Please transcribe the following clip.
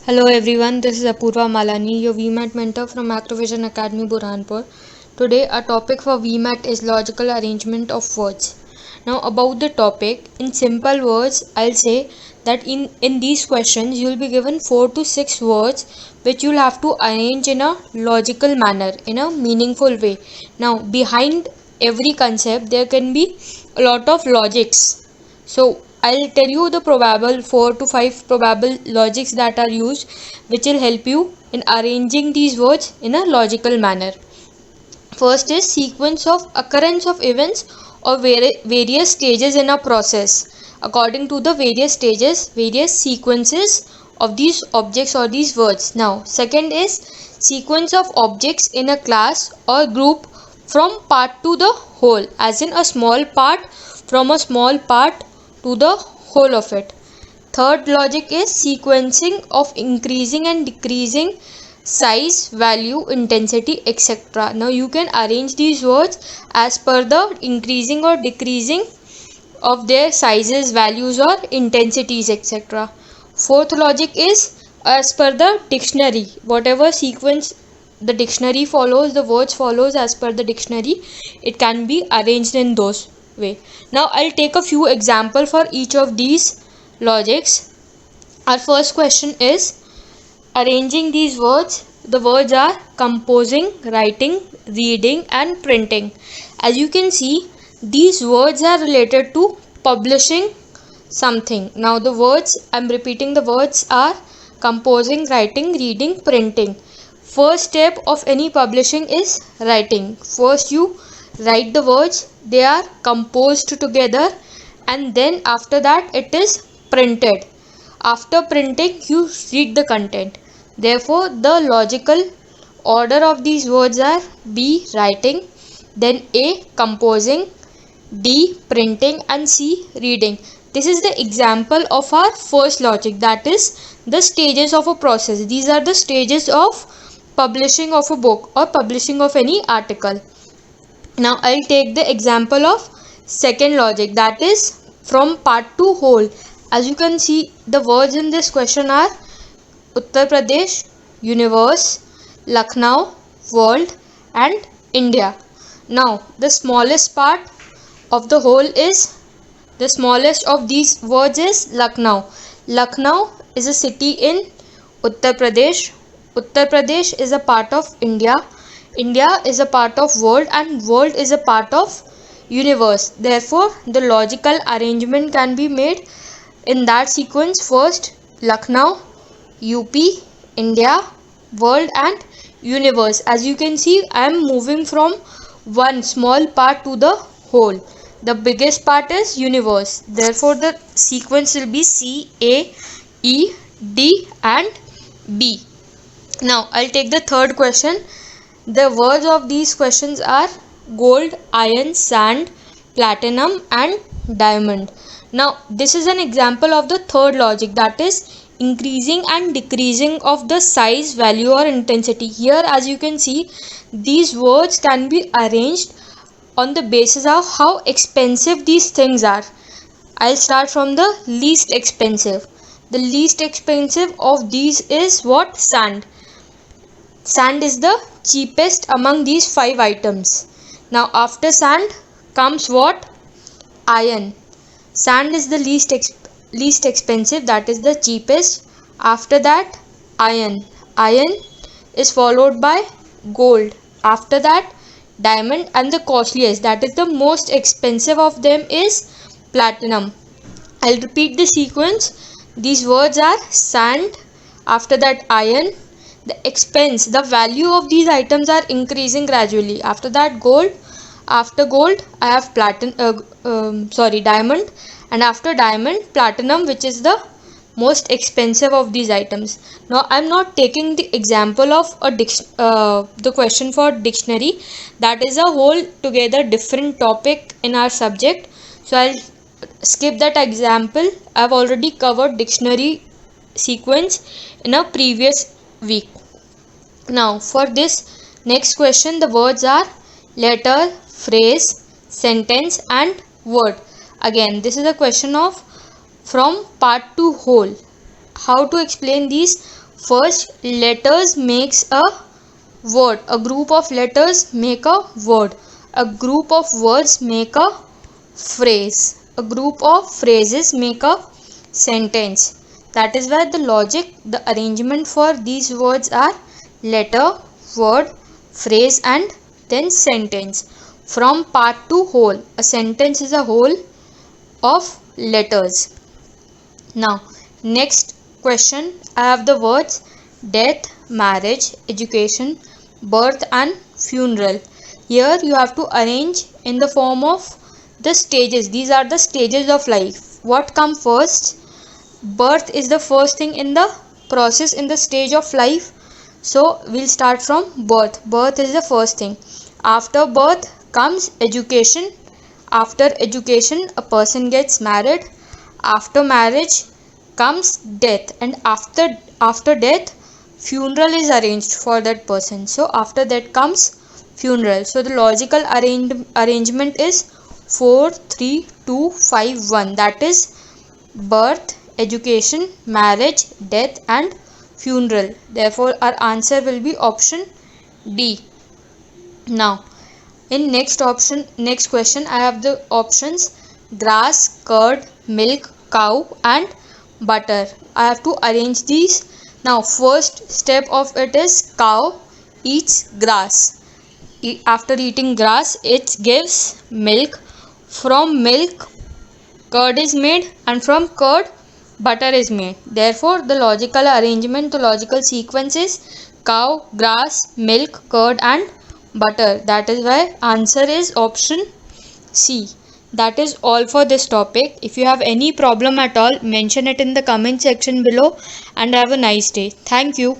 Hello everyone, this is Apurva Malani, your VMAT mentor from Macrovision Academy, Burhanpur. Today our topic for VMAT is logical arrangement of words. Now about the topic, in simple words, I'll say that in these questions you'll be given 4 to 6 words which you'll have to arrange in a logical manner, in a meaningful way. Now behind every concept there can be a lot of logics, so I'll tell you the probable 4 to 5 probable logics that are used, which will help you in arranging these words in a logical manner. First is sequence of occurrence of events or various stages in a process. According to the various stages, various sequences of these objects or these words. Now, second is sequence of objects in a class or group from part to the whole, as in a small part from a small part to the whole of it. Third logic is sequencing of increasing and decreasing size, value, intensity, etc. Now you can arrange these words as per the increasing or decreasing of their sizes, values, or intensities, etc. Fourth logic is as per the dictionary. Whatever sequence the dictionary follows, the words follows as per the dictionary, it can be arranged in those way. Now I'll take a few example for each of these logics. Our first question is arranging these words. The words are composing, writing, reading, and printing. As you can see, these words are related to publishing something. Now, the words, I'm repeating the words are composing, writing, reading, printing. First step of any publishing is writing. First, you write the words, they are composed together, and then after that, it is printed. After printing, you read the content. Therefore, the logical order of these words are B. Writing, then A. Composing, D. Printing, and C. Reading. This is the example of our first logic, that is the stages of a process. These are the stages of publishing of a book or publishing of any article. Now I'll take the example of second logic, that is from part to whole. As you can see, the words in this question are Uttar Pradesh, universe, Lucknow, world, and India. Now the smallest part of the whole is, the smallest of these words is Lucknow. Lucknow is a city in Uttar Pradesh. Uttar Pradesh is a part of India. India is a part of world, and world is a part of universe. Therefore, the logical arrangement can be made in that sequence. First, Lucknow, UP, India, world, and universe. As you can see, I am moving from one small part to the whole. The biggest part is universe. Therefore, the sequence will be C, A, E, D, and B. Now, I'll take the third question. The words of these questions are gold, iron, sand, platinum, and diamond. Now, this is an example of the third logic, that is increasing and decreasing of the size, value, or intensity. Here, as you can see, these words can be arranged on the basis of how expensive these things are. I'll start from the least expensive. The least expensive of these is what? Sand. Sand is the cheapest among these 5 items. Now after sand comes what? Iron. Sand is the least expensive, that is the cheapest. After that, iron. Iron is followed by gold. After that, diamond, and the costliest, that is the most expensive of them, is platinum. I'll repeat the sequence. These words are sand, after that iron. The expense, the value of these items are increasing gradually. After that, gold. After gold, I have diamond, and after diamond, platinum, which is the most expensive of these items. Now I'm not taking the example of the question for dictionary. That is a whole together different topic in our subject, so I'll skip that example. I've already covered dictionary sequence in a previous week. Now for this next question, the words are letter, phrase, sentence, and word. Again, this is a question of from part to whole. How to explain these? First, letters makes a word. A group of letters make a word. A group of words make a phrase. A group of phrases make a sentence. That is why the logic, the arrangement for these words are letter, word, phrase and then sentence. From part to whole. A sentence is a whole of letters. Now, next question, I have the words death, marriage, education, birth and funeral. Here you have to arrange in the form of the stages. These are the stages of life. What come first? Birth is the first thing in the process, in the stage of life. So we'll start from birth. Birth is the first thing. After birth comes education. After education, a person gets married. After marriage comes death, and after death, funeral is arranged for that person. So after that comes funeral. So the logical arrangement is 4 3 2 5 1. That is birth, education, marriage, death and funeral. Therefore our answer will be option D. Now in next question, I have the options grass, curd, milk, cow and butter. I have to arrange these. Now first step of it is cow eats grass. After eating grass, it gives milk. From milk, curd is made, and from curd, butter is made. Therefore, the logical arrangement, the logical sequence is cow, grass, milk, curd, and butter. That is why answer is option C. That is all for this topic. If you have any problem at all, mention it in the comment section below, and have a nice day. Thank you.